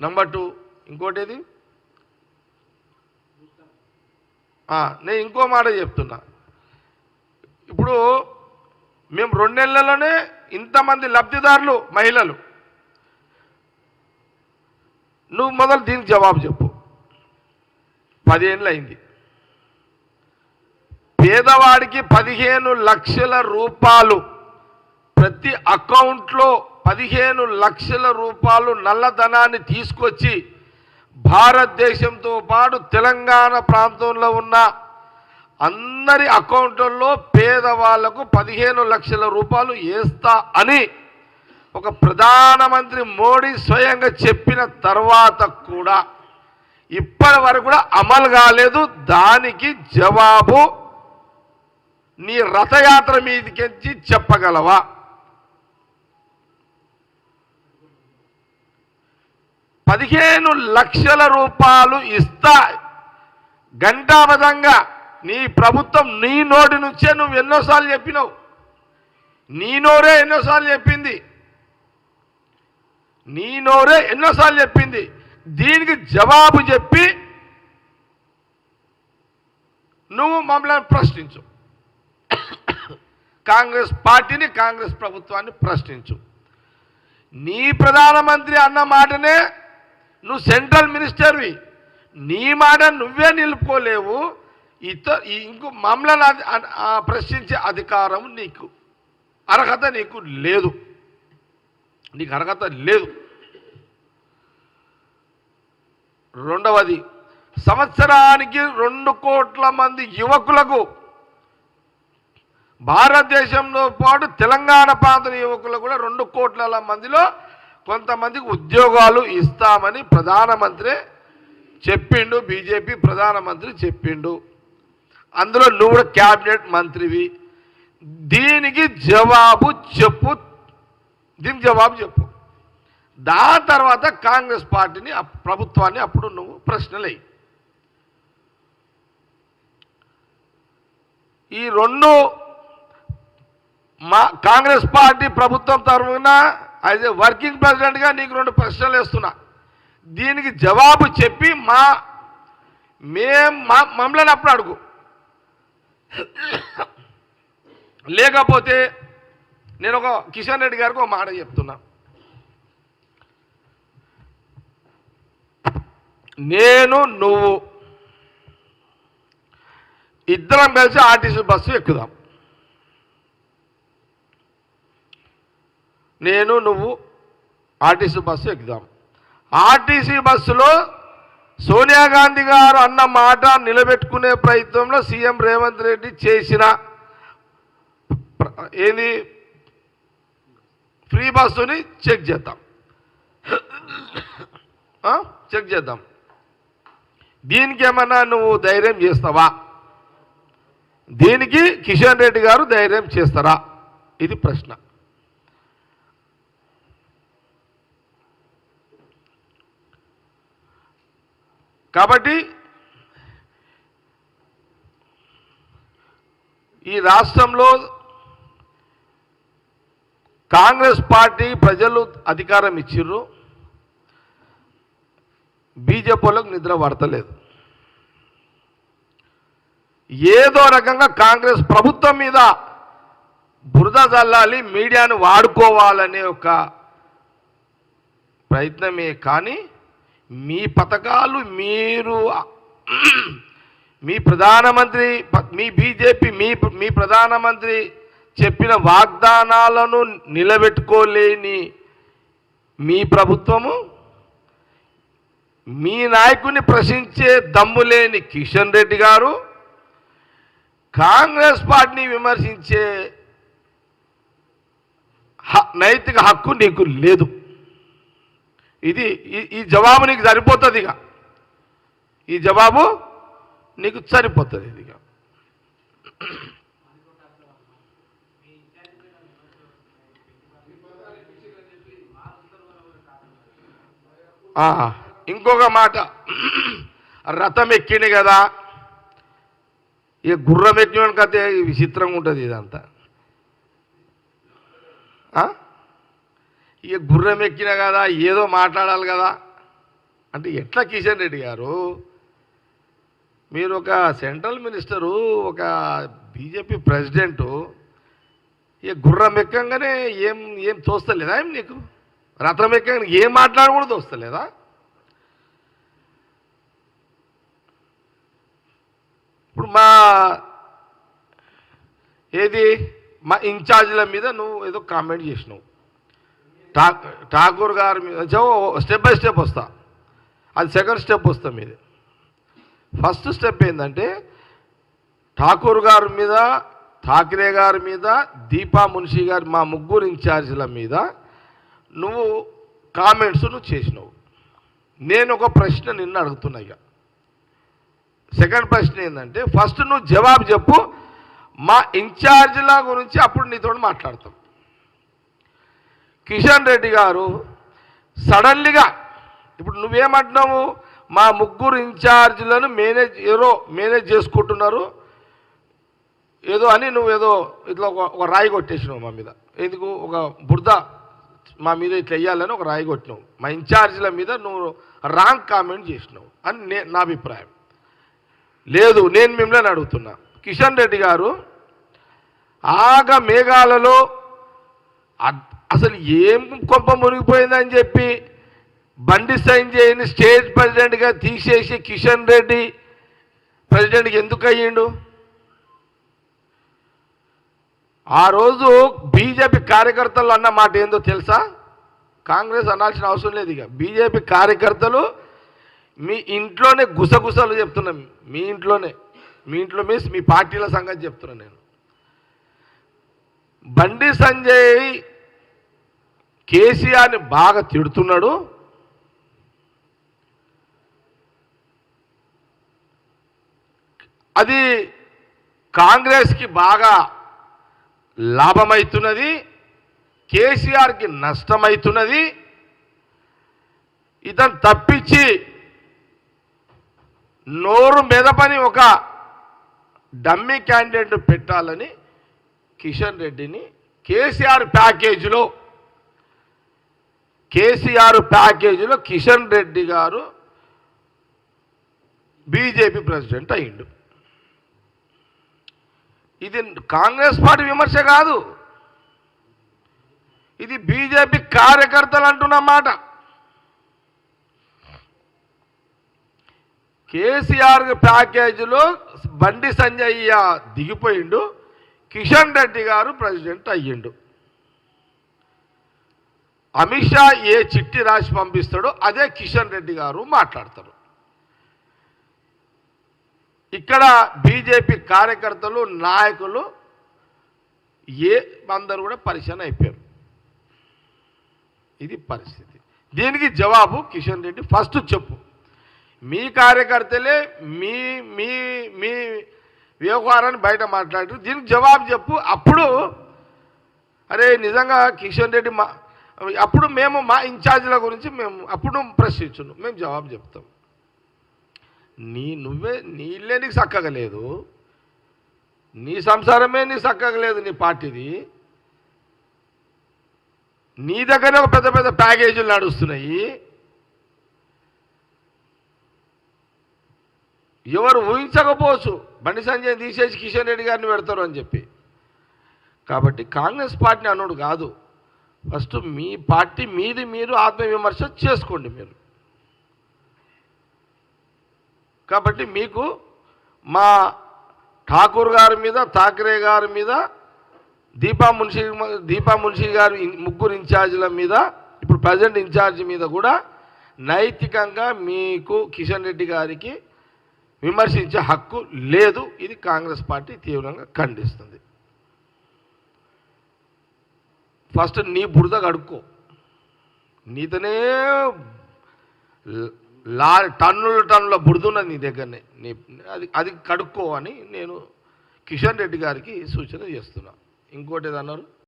Number 2 ఇంకోటిది నేను ఇంకో మాట చెప్తున్నా. ఇప్పుడు మేము 2 నెలల్లోనే ఇంతమంది లబ్ధిదారులు మహిళలు. నువ్వు మొదలు దీనికి జవాబు చెప్పు. 10 ఏళ్ళు అయింది. పేదవాడికి 15 లక్షల రూపాయలు ప్రతి అకౌంట్లో 15 లక్షల రూపాయలు నల్లధనాన్ని తీసుకొచ్చి భారతదేశంతో పాటు తెలంగాణ ప్రాంతంలో ఉన్న అందరి అకౌంట్లలో పేదవాళ్లకు 15 లక్షల రూపాయలు వేస్తా అని ఒక ప్రధానమంత్రి మోడీ స్వయంగా చెప్పిన తర్వాత కూడా ఇప్పటి వరకు కూడా అమలు కాలేదు. దానికి జవాబు నీ రథయాత్ర మీదకి చెప్పగలవా? పదిహేను లక్షల రూపాయలు ఇస్తా గంటాబద్ధంగా నీ ప్రభుత్వం నీ నోటి నుంచే నువ్వు ఎన్నోసార్లు చెప్పినావు. నీ నోరే ఎన్నోసార్లు చెప్పింది. నీ నోరే ఎన్నోసార్లు చెప్పింది. దీనికి జవాబు చెప్పి నువ్వు మమ్మల్ని ప్రశ్నించు. కాంగ్రెస్ పార్టీని, కాంగ్రెస్ ప్రభుత్వాన్ని ప్రశ్నించు. నీ ప్రధానమంత్రి అన్న మాటనే నువ్వు సెంట్రల్ మినిస్టర్వి, నీ మాట నువ్వే నిలుపుకోలేవు. ఇంకో మమ్మల్ని ప్రశ్నించే అధికారం నీకు, అర్హత నీకు లేదు. నీకు అర్హత లేదు. రెండవది, సంవత్సరానికి 2 కోట్ల మంది యువకులకు, భారతదేశంలో పాటు తెలంగాణ ప్రాంత యువకులకు కూడా 2 కోట్ల మందిలో కొంతమందికి ఉద్యోగాలు ఇస్తామని ప్రధానమంత్రి చెప్పిండు. బీజేపీ ప్రధానమంత్రి చెప్పిండు. అందులో నువ్వు కూడా క్యాబినెట్ మంత్రివి. దీనికి జవాబు చెప్పు. దీనికి జవాబు చెప్పు. దాని తర్వాత కాంగ్రెస్ పార్టీని, ప్రభుత్వాన్ని అప్పుడు నువ్వు ప్రశ్నలే. ఈ 2 కాంగ్రెస్ పార్టీ ప్రభుత్వం తరఫున యాజ్ ఏ వర్కింగ్ ప్రెసిడెంట్గా నీకు 2 ప్రశ్నలు వేస్తున్నా. దీనికి జవాబు చెప్పి మమ్మల్ని అప్పుడు అడుగు. లేకపోతే నేను ఒక కిషన్ రెడ్డి గారికి ఒక మాట చెప్తున్నా. నేను నువ్వు ఇద్దరం కలిసి ఆర్టీసీ బస్సు ఎక్కుదాం. నేను నువ్వు ఆర్టీసీ బస్సు ఎక్కుదాం. ఆర్టీసీ బస్సులో సోనియా గాంధీ గారు అన్న మాట నిలబెట్టుకునే ప్రయత్నంలో సీఎం రేవంత్ రెడ్డి చేసిన ఏది ఫ్రీ బస్సుని చెక్ చేద్దాం. చెక్ చేద్దాం. దీనికి ఏమన్నా నువ్వు ధైర్యం చేస్తావా? దీనికి కిషన్ రెడ్డి గారు ధైర్యం చేస్తారా? ఇది ప్రశ్న. కాబట్టి ఈ రాష్ట్రంలో కాంగ్రెస్ పార్టీ ప్రజలు అధికారం ఇచ్చిర్రు. బీజేపీ వాళ్ళకు నిద్ర పడతలేదు. ఏదో రకంగా కాంగ్రెస్ ప్రభుత్వం మీద బురద చల్లాలి, మీడియాను వాడుకోవాలనే ఒక ప్రయత్నమే కానీ మీ పథకాలు, మీరు మీ ప్రధానమంత్రి, మీ బీజేపీ, మీ ప్రధానమంత్రి చెప్పిన వాగ్దానాలను నిలబెట్టుకోలేని మీ ప్రభుత్వము, మీ నాయకుని ప్రశ్నించే దమ్ము లేని కిషన్ రెడ్డి గారు, కాంగ్రెస్ పార్టీని విమర్శించే నైతిక హక్కు నీకు లేదు. ఇది ఈ జవాబు నీకు సరిపోతుంది. ఇక ఈ జవాబు నీకు సరిపోతుంది. ఇది ఇంకొక మాట, రథం ఎక్కింది కదా, ఇక గుర్రం ఎక్కిన కథ విచిత్రంగా ఉంటుంది ఇదంతా. ఇక గుర్రం ఎక్కిన కదా, ఏదో మాట్లాడాలి కదా. అంటే ఎట్లా కిషన్ రెడ్డి గారు, మీరు ఒక సెంట్రల్ మినిస్టరు, ఒక బీజేపీ ప్రెసిడెంటు, ఇక గుర్రం ఎక్కంగానే ఏం ఏం తోస్తలేదా ఏం నీకు? రథం ఎక్కంగానే ఏం మాట్లాడకూడదు తోస్తలేదా? ఇప్పుడు మా ఇన్ఛార్జీల మీద నువ్వు ఏదో కామెంట్ చేసినావు. ఠాకూర్ గారి మీద స్టెప్ బై స్టెప్ వస్తా, అది సెకండ్ స్టెప్ వస్తా మీది. ఫస్ట్ స్టెప్ ఏంటంటే ఠాకూర్ గారి మీద, ఠాకరే గారి మీద, దీపా మున్షి గారి, మా ముగ్గురు ఇన్ఛార్జీల మీద నువ్వు కామెంట్స్ నువ్వు చేసినావు. నేను ఒక ప్రశ్న నిన్ను అడుగుతున్నా. ఇక సెకండ్ ప్రశ్న ఏంటంటే, ఫస్ట్ నువ్వు జవాబు చెప్పు, మా ఇన్ఛార్జీల గురించి అప్పుడు నీతో మాట్లాడతాం. కిషన్ రెడ్డి గారు సడన్లీగా ఇప్పుడు నువ్వేమంటున్నావు, మా ముగ్గురు ఇన్ఛార్జీలను మేనేజ్ చేసుకుంటున్నారు ఏదో అని నువ్వేదో ఇట్లా ఒక రాయి కొట్టేసినావు మా మీద. ఎందుకు ఒక బురద మా మీద ఇట్లా వేయాలని ఒక రాయి కొట్టినావు. మా ఇన్ఛార్జీల మీద నువ్వు రాంగ్ కామెంట్ చేసినావు అని నా అభిప్రాయం. లేదు, నేను మిమ్మల్ని అడుగుతున్నా, కిషన్ రెడ్డి గారు మేఘాలలో అసలు ఏం కొంప మునిగిపోయిందని చెప్పి బండి సంజయ్ని స్టేట్ ప్రెసిడెంట్గా తీసేసి కిషన్ రెడ్డి ప్రెసిడెంట్కి ఎందుకు అయ్యిండు? ఆ రోజు బీజేపీ కార్యకర్తలు అన్న మాట ఏందో తెలుసా? కాంగ్రెస్ అనాల్సిన అవసరం లేదు. ఇక బీజేపీ కార్యకర్తలు మీ ఇంట్లోనే గుసగుసలు చెప్తున్నాం. మీ ఇంట్లో మీన్స్ మీ పార్టీల సంగతి చెప్తున్నా నేను. బండి సంజయ్ కేసీఆర్ని బాగా తిడుతున్నాడు. అది కాంగ్రెస్కి బాగా లాభమవుతున్నది, కేసీఆర్కి నష్టమవుతున్నది. ఇతను తప్పించి నోరు మెదపని ఒక డమ్మీ క్యాండిడేట్ పెట్టాలని కిషన్ రెడ్డిని కేసీఆర్ ప్యాకేజీలో కిషన్ రెడ్డి గారు బీజేపీ ప్రెసిడెంట్ అయ్యిండు. ఇది కాంగ్రెస్ పార్టీ విమర్శ కాదు, ఇది బీజేపీ కార్యకర్తలు అంటున్నమాట. కేసీఆర్ ప్యాకేజీలో బండి సంజయ్య దిగిపోయిండు, కిషన్ రెడ్డి గారు ప్రెసిడెంట్ అయ్యిండు. అమిత్ షా ఏ చిట్టి రాసి పంపిస్తాడో అదే కిషన్ రెడ్డి గారు మాట్లాడతారు. ఇక్కడ బీజేపీ కార్యకర్తలు, నాయకులు అందరూ కూడా పరిశాన్ అయిపోయారు. ఇది పరిస్థితి. దీనికి జవాబు కిషన్ రెడ్డి ఫస్ట్ చెప్పు. మీ కార్యకర్తలే మీ మీ మీ వ్యవహారాన్ని బయట మాట్లాడారు, దీనికి జవాబు చెప్పు. అప్పుడు అరే నిజంగా కిషన్ రెడ్డి అప్పుడు మేము మా ఇన్ఛార్జీల గురించి అప్పుడు ప్రశ్నించును, మేము జవాబు చెప్తాం. నీళ్ళే నీకు చక్కగా లేదు, నీ సంసారమే నీ చక్కగా లేదు, నీ పార్టీది. నీ దగ్గరే ఒక పెద్ద పెద్ద ప్యాకేజీలు నడుస్తున్నాయి. ఎవరు ఊహించకపోవచ్చు బండి సంజయ్ తీసేసి కిషన్ రెడ్డి గారిని పెడతారు అని చెప్పి. కాబట్టి కాంగ్రెస్ పార్టీని అన్నాడు కాదు, ఫస్ట్ మీ పార్టీ మీది మీరు ఆత్మవిమర్శ చేసుకోండి మీరు. కాబట్టి మీకు మా ఠాకూర్ గారి మీద, ఠాకరే గారి మీద, దీపా మున్షి గారి ముగ్గురు ఇన్ఛార్జీల మీద, ఇప్పుడు ప్రజెంట్ ఇన్ఛార్జి మీద కూడా నైతికంగా మీకు కిషన్ రెడ్డి గారికి విమర్శించే హక్కు లేదు. ఇది కాంగ్రెస్ పార్టీ తీవ్రంగా ఖండిస్తుంది. ఫస్ట్ నీ బురద నీతోనే టన్నుల బురదున్నది నీ దగ్గరనే, అది కడుక్కో అని నేను కిషన్ రెడ్డి గారికి సూచన చేస్తున్నా. ఇంకోటి ఏదన్నారు?